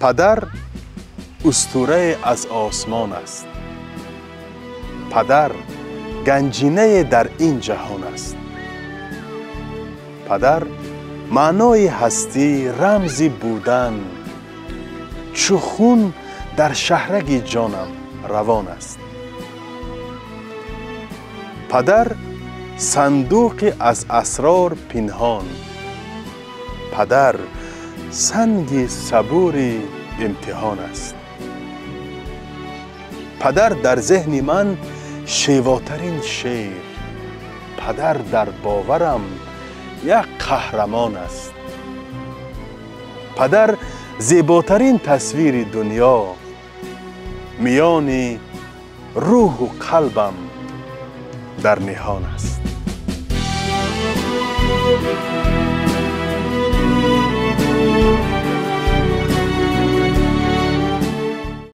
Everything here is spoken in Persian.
پدر اسطوره از آسمان است. پدر گنجینه در این جهان است. پدر معنای هستی، رمزی بودن، چو خون در شهرگ جانم روان است. پدر صندوق از اسرار پنهان. پدر سنگ صبور امتحان است. پدر در ذهن من شیواترین شیر. پدر در باورم یک قهرمان است. پدر زیباترین تصویر دنیا، میان روح و قلبم در نهان است.